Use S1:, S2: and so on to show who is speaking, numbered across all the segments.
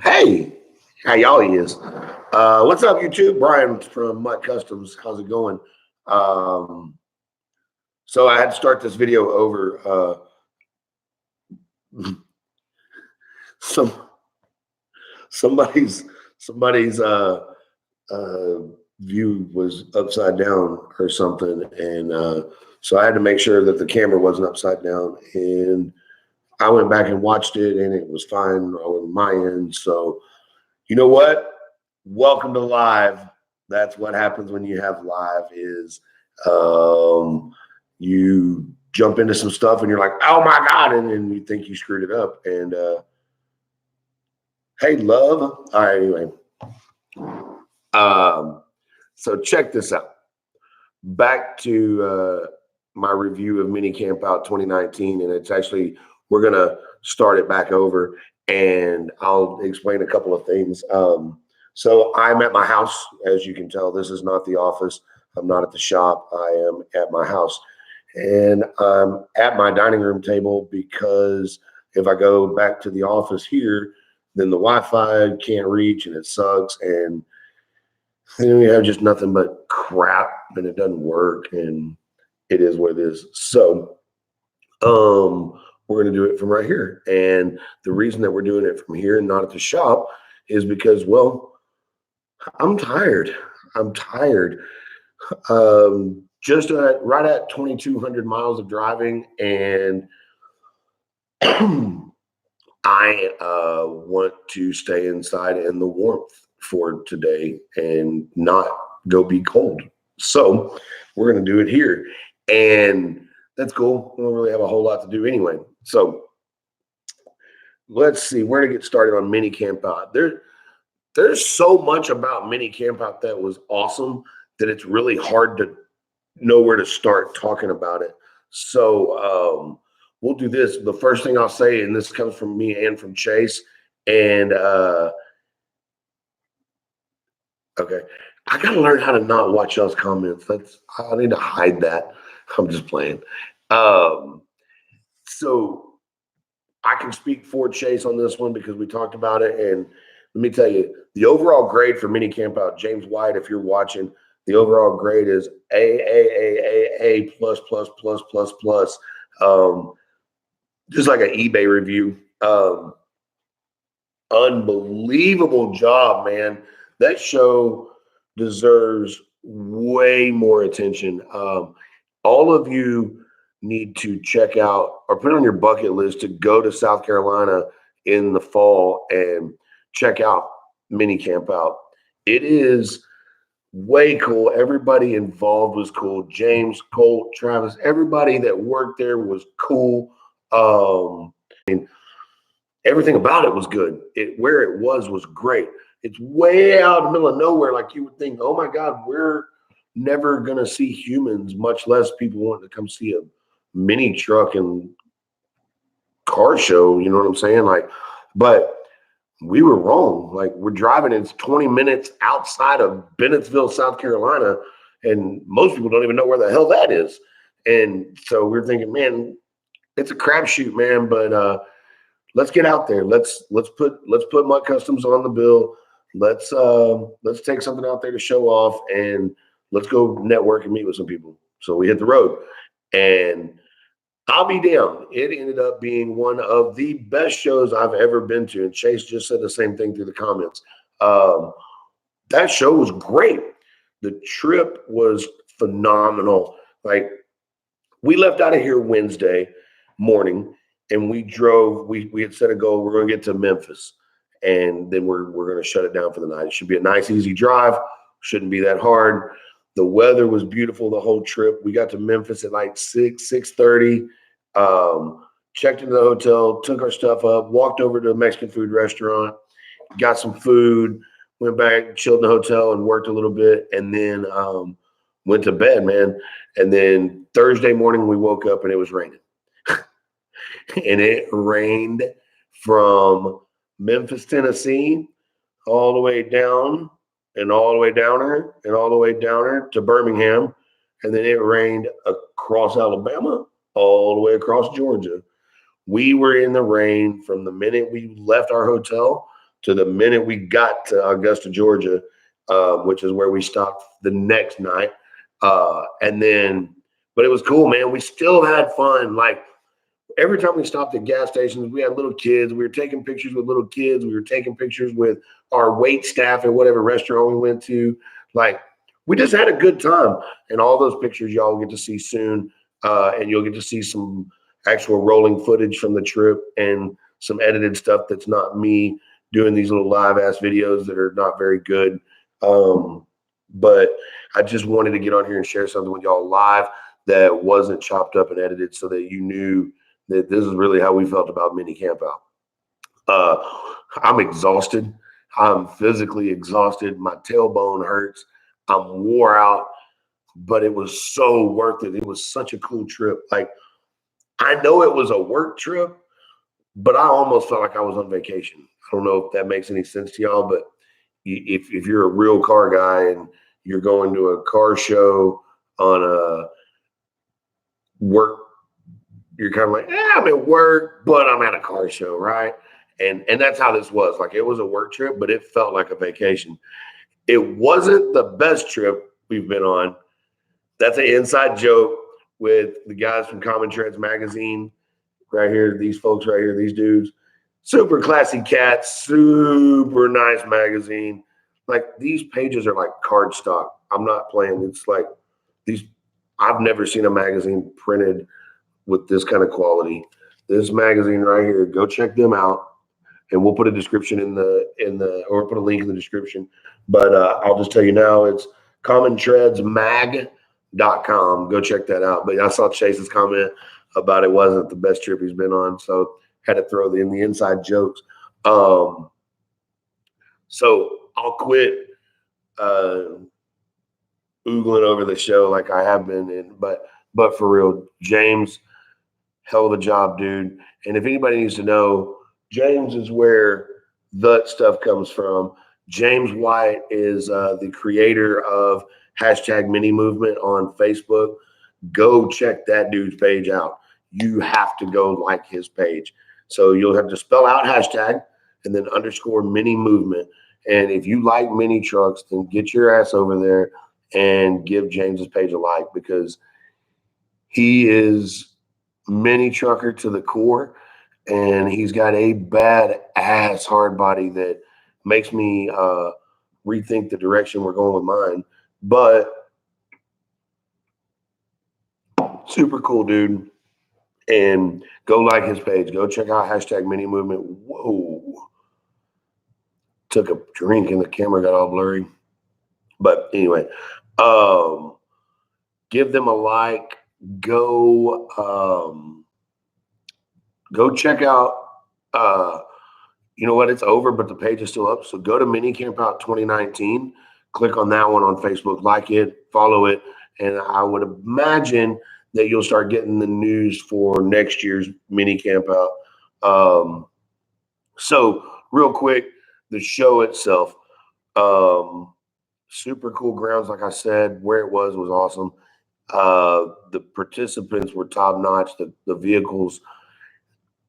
S1: Hey, how y'all is? What's up, YouTube? Brian from Mutt Customs. How's it going? Um, so I had to start this video over. Some somebody's somebody's view was upside down or something, and so I had to make sure that the camera wasn't upside down. And I went back and watched it, and it was fine on my end. So you know what? Welcome to live. That's what happens when you have live is you jump into some stuff and you're like, oh my God, and then you think you screwed it up. And hey, love. All right, anyway. So check this out. Back to my review of Mini Camp Out 2019, and it's actually we're gonna start it back over, and I'll explain a couple of things. So I'm at my house, as you can tell. This is not the office. I'm not at the shop. I am at my house, and I'm at my dining room table because if I go back to the office here, then the Wi-Fi can't reach, and it sucks, and we have just nothing but crap, and it doesn't work, and it is what it is. So we're going to do it from right here. And the reason that we're doing it from here and not at the shop is because, well, I'm tired. I'm tired. Just right at 2,200 miles of driving, and I want to stay inside in the warmth for today and not go be cold. So we're going to do it here. And that's cool. We don't really have a whole lot to do anyway. So let's see where to get started on Mini Camp Out. There's so much about Mini Camp Out that was awesome that it's really hard to know where to start talking about it. So we'll do this. The first thing I'll say, and this comes from me and from Chase, and okay, I gotta learn how to not watch y'all's comments. I need to hide that. I'm just playing. So I can speak for Chase on this one because we talked about it. And let me tell you, the overall grade for Mini Camp Out, James White, if you're watching, the overall grade is A plus plus plus plus plus. Just like an eBay review. Unbelievable job, man. That show deserves way more attention. All of you need to check out or put on your bucket list to go to South Carolina in the fall and check out Mini Camp Out. It is way cool. Everybody involved was cool. James, Colt, Travis, everybody that worked there was cool. Everything about it was good. Where it was great. It's way out in the middle of nowhere. Like you would think, oh my God, we're never gonna see humans, much less people wanting to come see a mini truck and car show. You know what I'm saying? Like, but we were wrong. Like we're driving, it's 20 minutes outside of Bennettsville, South Carolina, and most people don't even know where the hell that is. And so we're thinking, man, it's a crapshoot, man. But let's get out there. Let's put Mutt Customs on the bill. Let's take something out there to show off, and let's go network and meet with some people. So we hit the road, and I'll be down. It ended up being one of the best shows I've ever been to. And Chase just said the same thing through the comments. That show was great. The trip was phenomenal. Like we left out of here Wednesday morning, and we drove. We had set a goal. We're going to get to Memphis, and then we're going to shut it down for the night. It should be a nice, easy drive. Shouldn't be that hard. The weather was beautiful the whole trip. We got to Memphis at like 6:30. Checked into the hotel, took our stuff up, walked over to a Mexican food restaurant, got some food, went back, chilled in the hotel, and worked a little bit, and then went to bed, man. And then Thursday morning we woke up and it was raining. And it rained from Memphis, Tennessee, all the way down and all the way downer and all the way downer to Birmingham. And then it rained across Alabama, all the way across Georgia. We were in the rain from the minute we left our hotel to the minute we got to Augusta, Georgia, which is where we stopped the next night. And then, but it was cool, man. We still had fun. Like every time we stopped at gas stations, we had little kids. We were taking pictures with little kids. We were taking pictures with our wait staff at whatever restaurant we went to. Like we just had a good time. And all those pictures y'all will get to see soon. And you'll get to see some actual rolling footage from the trip and some edited stuff that's not me doing these little live ass videos that are not very good. But I just wanted to get on here and share something with y'all live that wasn't chopped up and edited so that you knew that this is really how we felt about mini camp out. I'm exhausted. I'm physically exhausted. My tailbone hurts. I'm wore out, but it was so worth it. It was such a cool trip. Like I know it was a work trip, but I almost felt like I was on vacation. I don't know if that makes any sense to y'all, but if you're a real car guy and you're going to a car show on a work, you're kind of like, I'm at work, but I'm at a car show, right? And that's how this was. Like it was a work trip, but it felt like a vacation. It wasn't the best trip we've been on. That's an inside joke with the guys from Common Treads magazine right here. These folks right here, these dudes, super classy cats, super nice magazine. Like these pages are like cardstock. I'm not playing. It's like these. I've never seen a magazine printed with this kind of quality. This magazine right here, go check them out. And we'll put a description or put a link in the description. But I'll just tell you now, it's commontreadsmag.com. Go check that out. But I saw Chase's comment about it wasn't the best trip he's been on, so had to throw in the inside jokes. So I'll quit oogling over the show like I have been, but for real, James, hell of a job, dude. And if anybody needs to know, James is where the stuff comes from. James White is the creator of #Mini Movement on Facebook. Go check that dude's page out. You have to go like his page. So you'll have to spell out hashtag and then underscore mini movement. And if you like mini trucks, then get your ass over there and give James's page a like, because he is mini trucker to the core. And he's got a bad-ass hard body that makes me rethink the direction we're going with mine. But super cool, dude. And go like his page. Go check out #Mini Movement. Whoa. Took a drink and the camera got all blurry. But anyway, give them a like. Go check out you know what? It's over, but the page is still up. So go to Mini Camp Out 2019. Click on that one on Facebook. Like it, follow it. And I would imagine that you'll start getting the news for next year's Mini Camp Out. So real quick, the show itself. Super cool grounds. Like I said, where it was awesome. The participants were top notch. The vehicles,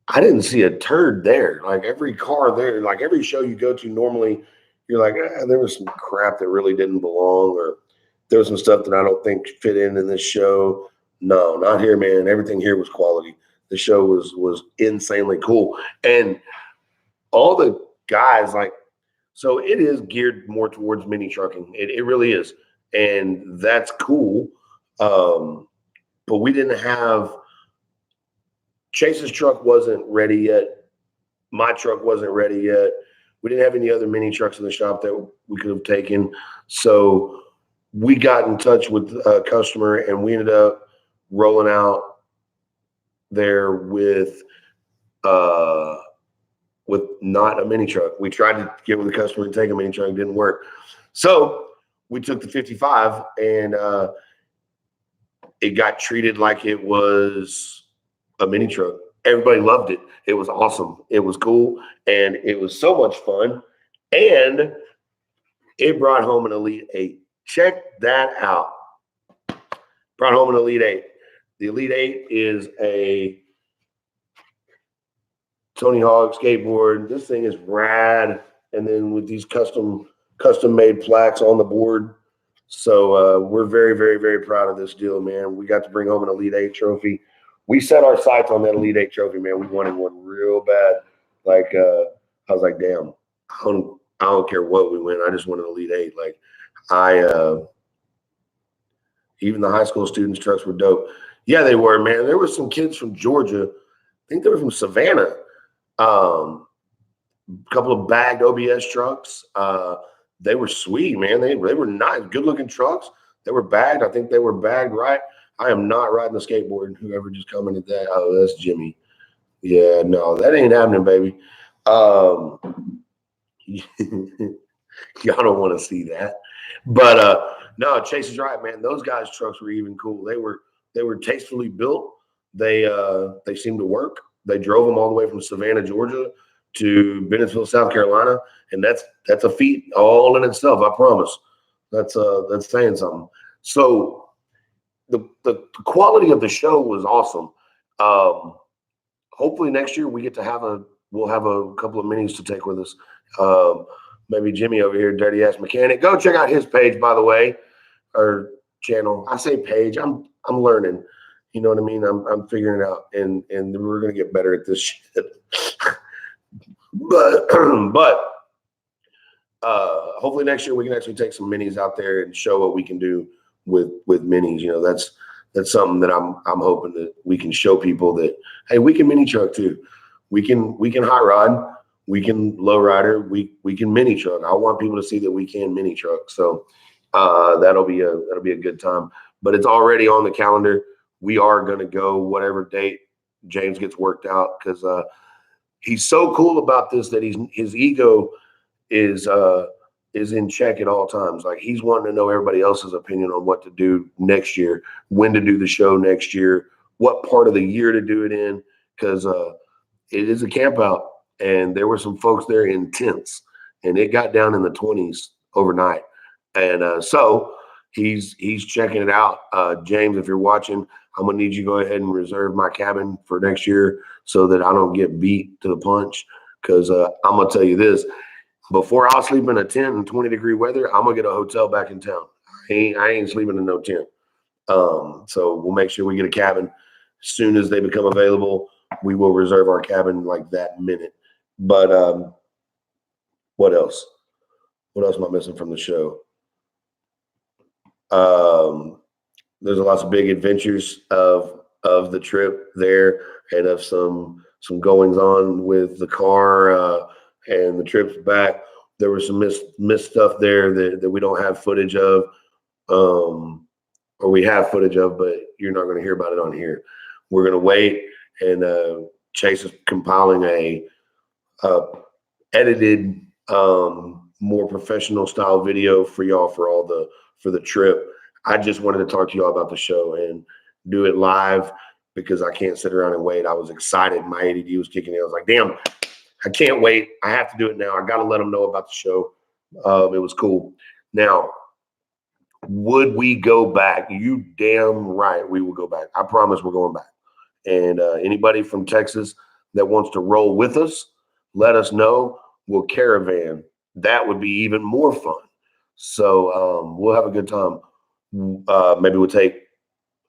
S1: I didn't see a turd there. Like every car there, like every show you go to, normally you're like, there was some crap that really didn't belong, or there was some stuff that I don't think fit in this show. No, not here, man. Everything here was quality. The show was insanely cool. And all the guys, like, so it is geared more towards mini trucking. It really is. And that's cool. But we didn't have, Chase's truck wasn't ready yet. My truck wasn't ready yet. We didn't have any other mini trucks in the shop that we could have taken. So we got in touch with a customer and we ended up rolling out there with not a mini truck. We tried to get with the customer and take a mini truck. It didn't work. So we took the 55 and it got treated like it was a mini truck. Everybody loved it. It was awesome. It was cool. And it was so much fun. And it brought home an Elite 8. Check that out. Brought home an Elite 8. The Elite 8 is a Tony Hawk skateboard. This thing is rad. and then with these custom made plaques on the board. So we're very, very, very proud of this deal, man. We got to bring home an Elite Eight trophy. We set our sights on that Elite Eight trophy, man. We wanted one real bad. Like I was like, damn, I don't care what we win. I just wanted Elite Eight. Like even the high school students' trucks were dope. Yeah, they were, man. There were some kids from Georgia. I think they were from Savannah. A couple of bagged OBS trucks. They were sweet, man. They were nice, good looking trucks. They were bagged. I think they were bagged right. I am not riding the skateboard. Whoever just commented that, oh, that's Jimmy. Yeah, no, that ain't happening, baby. Y'all don't want to see that. But no, Chase is right, man. Those guys' trucks were even cool. They were tastefully built. They seemed to work. They drove them all the way from Savannah, Georgia to Bennettsville, South Carolina, and that's a feat all in itself. I promise. That's saying something. So the quality of the show was awesome. Hopefully next year we'll have a couple of minis to take with us. Maybe Jimmy over here, Dirty Ass Mechanic. Go check out his page, by the way, or channel. I say page. I'm learning. You know what I mean? I'm figuring it out, and we're gonna get better at this shit. But hopefully next year we can actually take some minis out there and show what we can do with minis. You know, that's something that I'm hoping that we can show people that, hey, we can mini truck too. We can high rod, we can low rider, we can mini truck. I want people to see that we can mini truck. So that'll be a good time. But it's already on the calendar. We are gonna go whatever date James gets worked out, because he's so cool about this that his ego is in check at all times. Like, he's wanting to know everybody else's opinion on what to do next year, when to do the show next year, what part of the year to do it in, because it is a camp out, and there were some folks there in tents, and it got down in the 20s overnight. And so he's checking it out. James, if you're watching, I'm gonna need you to go ahead and reserve my cabin for next year so that I don't get beat to the punch. Because I'm gonna tell you this: before I'll sleep in a tent in 20-degree weather, I'm gonna get a hotel back in town. I ain't sleeping in no tent. So we'll make sure we get a cabin as soon as they become available. We will reserve our cabin like that minute. But what else? What else am I missing from the show? There's lots of big adventures of the trip there, and of some goings on with the car and the trips back. There was some missed stuff there that we don't have footage of, or we have footage of, but you're not going to hear about it on here. We're going to wait, and Chase is compiling a edited, more professional style video for y'all for the trip. I just wanted to talk to y'all about the show and do it live, because I can't sit around and wait. I was excited. My ADD was kicking in. I was like, damn, I can't wait. I have to do it now. I got to let them know about the show. It was cool. Now, would we go back? You damn right we will go back. I promise we're going back. And anybody from Texas that wants to roll with us, let us know. We'll caravan. That would be even more fun. So we'll have a good time. Maybe we'll take,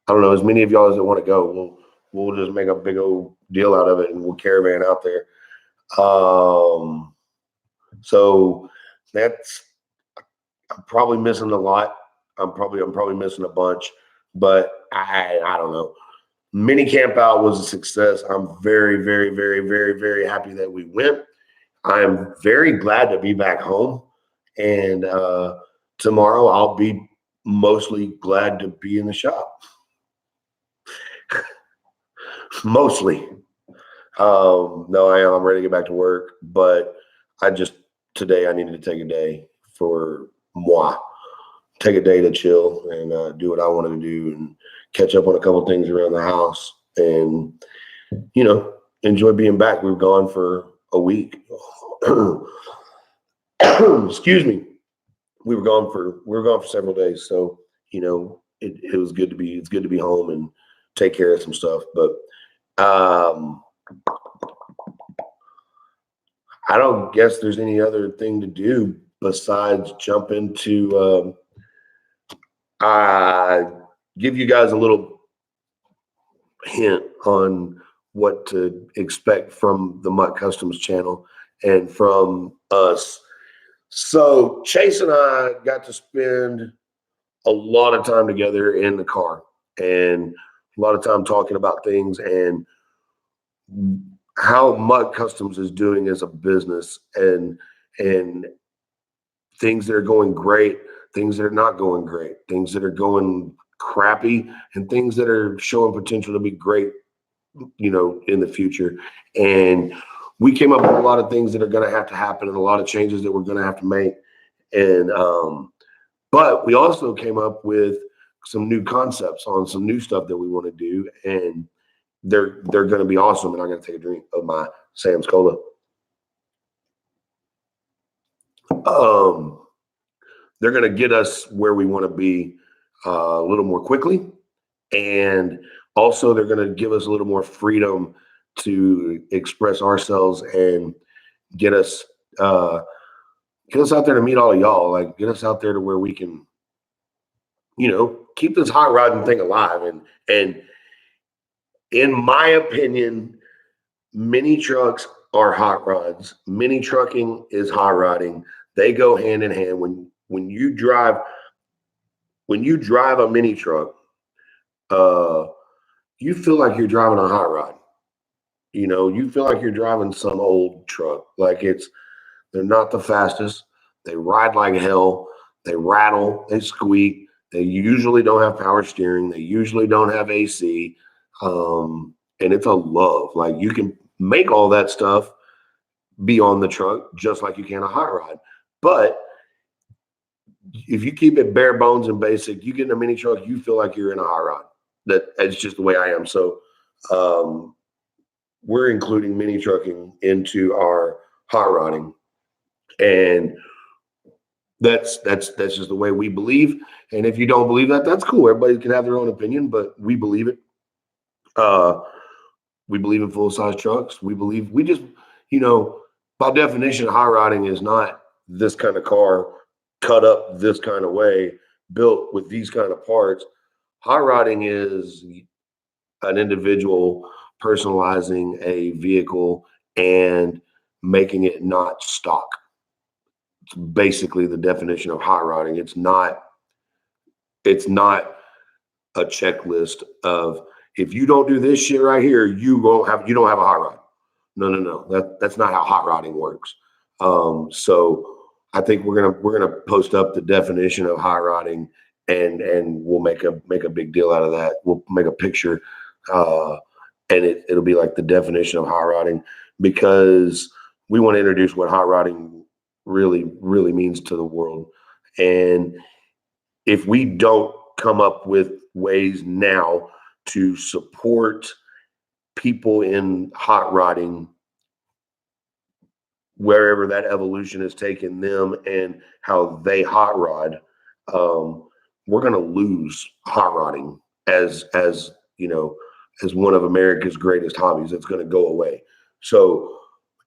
S1: I don't know, as many of y'all as that want to go. We'll just make a big old deal out of it, and we'll caravan out there. So that's, I'm probably missing a lot. I'm probably missing a bunch, but I don't know. Mini camp out was a success. I'm very, very, very, very, very happy that we went. I am very glad to be back home, and tomorrow I'll be mostly glad to be in the shop. Mostly. No, I'm ready to get back to work, but today I needed to take a day for moi. Take a day to chill and do what I wanted to do, and catch up on a couple of things around the house, and enjoy being back. We were gone for a week. Excuse me. We were gone for several days, so it was good to be. It's good to be home and take care of some stuff. But I don't guess there's any other thing to do besides jump into give you guys a little hint on what to expect from the Mutt Customs channel and from us. So Chase and I got to spend a lot of time together in the car and a lot of time talking about things and how Mutt Customs is doing as a business and things that are going great, things that are not going great, things that are going crappy, and things that are showing potential to be great, in the future. And we came up with a lot of things that are going to have to happen and a lot of changes that we're going to have to make. And but we also came up with some new concepts on some new stuff that we want to do, and they're going to be awesome. And I'm going to take a drink of my Sam's Cola. They're going to get us where we want to be a little more quickly, and also they're going to give us a little more freedom to express ourselves and get us out there to meet all of y'all. Like, get us out there to where we can, keep this hot rodding thing alive. And in my opinion, mini trucks are hot rods. Mini trucking is hot rodding. They go hand in hand. When you drive a mini truck, you feel like you're driving a hot rod. You feel like you're driving some old truck. Like, they're not the fastest. They ride like hell. They rattle. They squeak. They usually don't have power steering. They usually don't have AC. And it's a love. Like, you can make all that stuff be on the truck just like you can a hot rod. But if you keep it bare bones and basic, you get in a mini truck, you feel like you're in a hot rod. That's just the way I am. So we're including mini trucking into our hot rodding, and that's just the way we believe. And if you don't believe that, that's cool. Everybody can have their own opinion, but we believe it. We believe in full size trucks. We just, by definition, hot rodding is not this kind of car cut up this kind of way, built with these kind of parts. Hot rodding is an individual personalizing a vehicle and making it not stock. It's basically the definition of hot rodding. It's not a checklist of, if you don't do this shit right here, you don't have a hot rod. No. That's not how hot rodding works. So I think we're gonna post up the definition of hot rodding, and we'll make a big deal out of that. We'll make a picture, and it'll be like the definition of hot rodding, because we want to introduce what hot rodding really, really means to the world. And if we don't come up with ways now to support people in hot rodding, wherever that evolution has taken them and how they hot rod, we're going to lose hot rodding as one of America's greatest hobbies. It's going to go away. So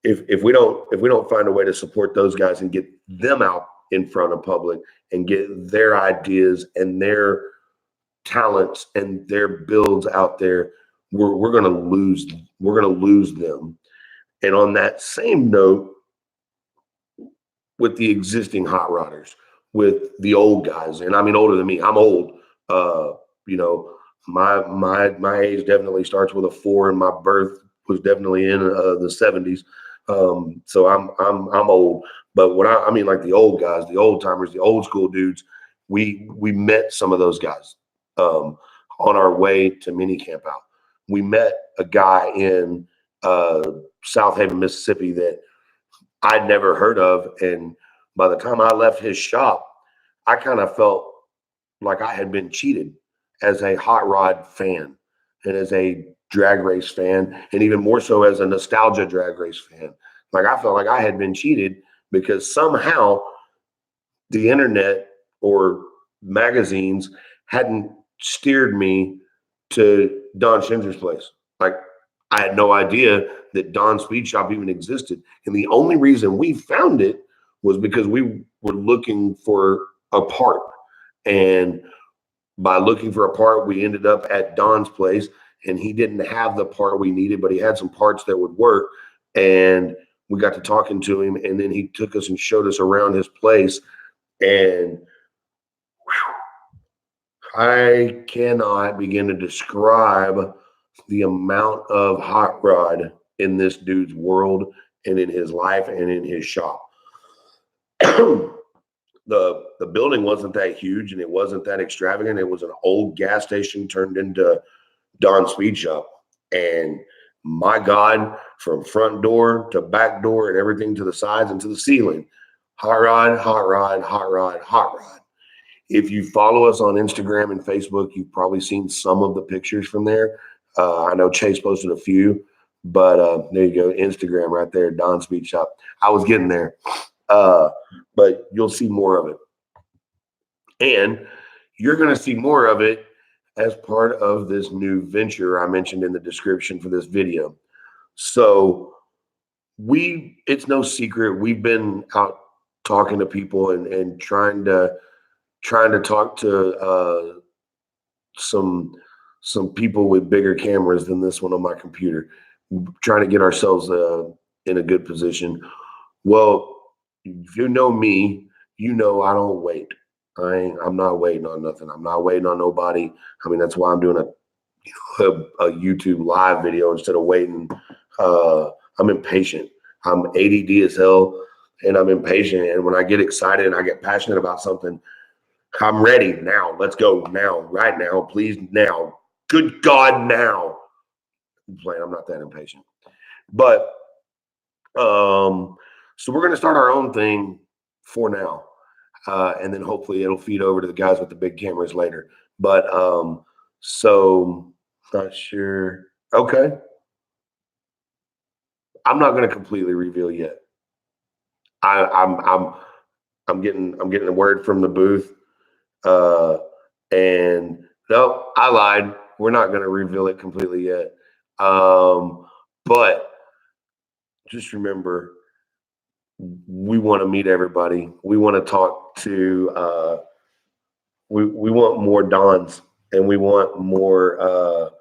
S1: if we don't find a way to support those guys and get them out in front of public and get their ideas and their talents and their builds out there, we're going to lose them. And on that same note, with the existing hot rodders, with the old guys, and I mean older than me, I'm old. My age definitely starts with a 4, and my birth was definitely in the 70s. So I'm old. But what I mean, like the old guys, the old timers, the old school dudes, we met some of those guys on our way to mini camp out. We met a guy in South Haven, Mississippi, that I'd never heard of. And by the time I left his shop, I kind of felt like I had been cheated as a hot rod fan and as a drag race fan, and even more so as a nostalgia drag race fan. Like, I felt like I had been cheated because somehow the internet or magazines hadn't steered me to Don Schinzer's place. Like, I had no idea that Don's Speed Shop even existed. And the only reason we found it was because we were looking for a part. And by looking for a part, we ended up at Don's place, and he didn't have the part we needed, but he had some parts that would work. And we got to talking to him, and then he took us and showed us around his place. And I cannot begin to describe the amount of hot rod in this dude's world and in his life and in his shop. The building wasn't that huge and it wasn't that extravagant. It was an old gas station turned into Don's Speed Shop. And my God, from front door to back door and everything to the sides and to the ceiling, hot rod, hot rod, hot rod, hot rod. If you follow us on Instagram and Facebook, you've probably seen some of the pictures from there. I know Chase posted a few, but there you go. Instagram right there, Don's Speed Shop. I was getting there, but you'll see more of it. And you're going to see more of it as part of this new venture I mentioned in the description for this video. So it's no secret. We've been out talking to people and trying to talk to some people with bigger cameras than this one on my computer, trying to get ourselves in a good position. Well, if you know me, you know I don't wait. I'm not waiting on nothing. I'm not waiting on nobody. I mean, that's why I'm doing a YouTube live video instead of waiting. I'm impatient. I'm ADD as hell, and I'm impatient. And when I get excited and I get passionate about something, I'm ready now. Let's go now, right now, please now. Good God, now. I'm not that impatient. But so we're going to start our own thing for now. And then hopefully it'll feed over to the guys with the big cameras later. But so not sure. Okay. I'm not going to completely reveal yet. I'm getting a word from the booth. And no, I lied. We're not going to reveal it completely yet. But just remember, we want to meet everybody. We want to talk to, we want more Dons and we want more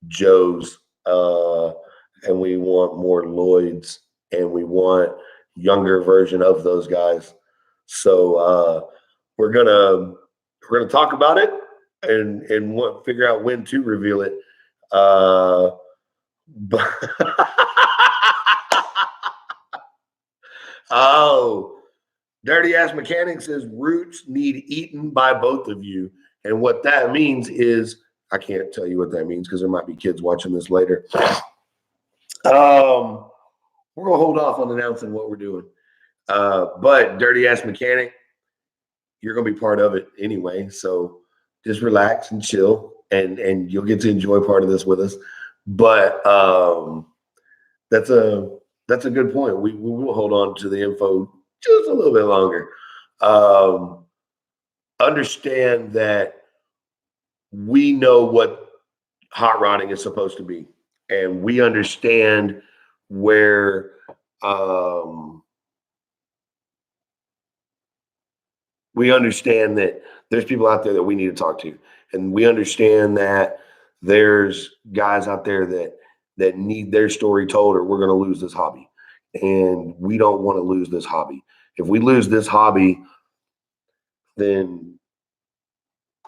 S1: Joes, and we want more Lloyds, and we want younger version of those guys. So we're gonna talk about it and figure out when to reveal it. But oh, Dirty Ass Mechanic says roots need eaten by both of you. And what that means is, I can't tell you what that means because there might be kids watching this later. We're gonna hold off on announcing what we're doing. But Dirty Ass Mechanic, you're gonna be part of it anyway. So just relax and chill, and you'll get to enjoy part of this with us. But that's a good point. We will hold on to the info just a little bit longer. Understand that we know what hot rodding is supposed to be, and we understand where we understand that there's people out there that we need to talk to, and we understand that there's guys out there that need their story told, or we're going to lose this hobby, and we don't want to lose this hobby. If we lose this hobby, then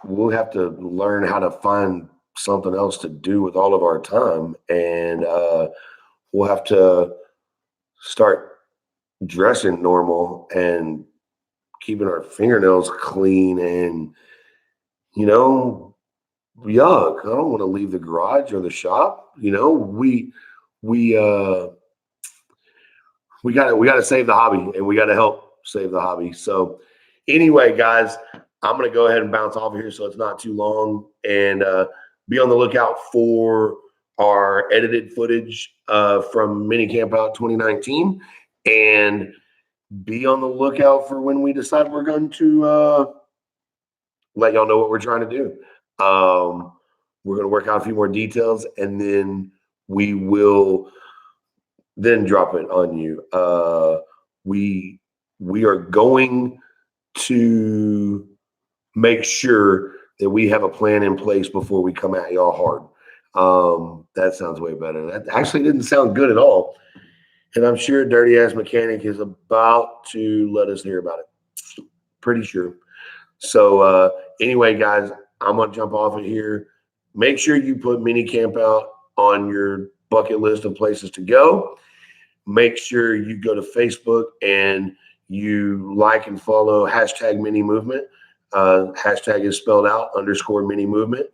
S1: we'll have to learn how to find something else to do with all of our time, and we'll have to start dressing normal and keeping our fingernails clean. And yuck, I don't want to leave the garage or the shop. We got to save the hobby, and we got to help save the hobby. So anyway, guys, I'm going to go ahead and bounce off of here so it's not too long, and be on the lookout for our edited footage from Mini Camp Out 2019, and be on the lookout for when we decide we're going to let y'all know what we're trying to do. We're going to work out a few more details, and then we will then drop it on you. We are going to make sure that we have a plan in place before we come at y'all hard. That sounds way better. That actually didn't sound good at all. And I'm sure Dirty Ass Mechanic is about to let us hear about it. Pretty sure. So anyway, guys, I'm gonna jump off of here. Make sure you put mini camp out on your bucket list of places to go. Make sure you go to Facebook and you like and follow hashtag mini movement. Hashtag is spelled out _mini movement.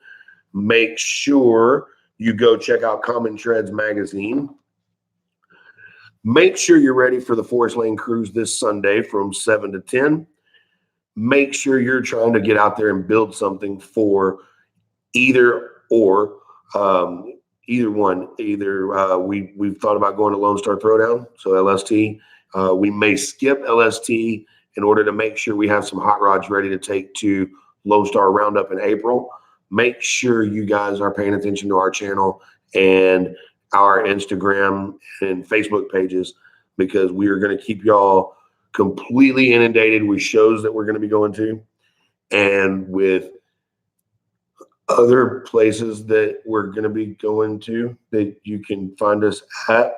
S1: Make sure you go check out Common Treads magazine. Make sure you're ready for the Forest Lane Cruise this Sunday from 7 to 10. Make sure you're trying to get out there and build something for either or. Either one. Either we've thought about going to Lone Star Throwdown, so LST. We may skip LST in order to make sure we have some hot rods ready to take to Lone Star Roundup in April. Make sure you guys are paying attention to our channel and our Instagram and Facebook pages, because we are going to keep y'all completely inundated with shows that we're going to be going to and with other places that we're going to be going to that you can find us at.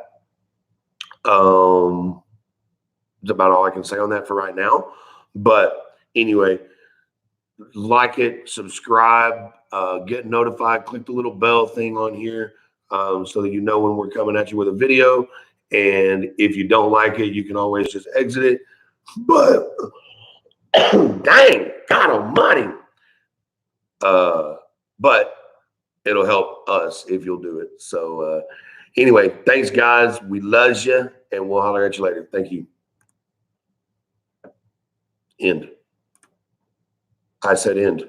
S1: That's about all I can say on that for right now. But anyway, like it, subscribe, get notified, click the little bell thing on here so that you know when we're coming at you with a video. And if you don't like it, you can always just exit it. But dang, God almighty. But it'll help us if you'll do it. So anyway, thanks, guys. We love you, and we'll holler at you later. Thank you. End. I said end.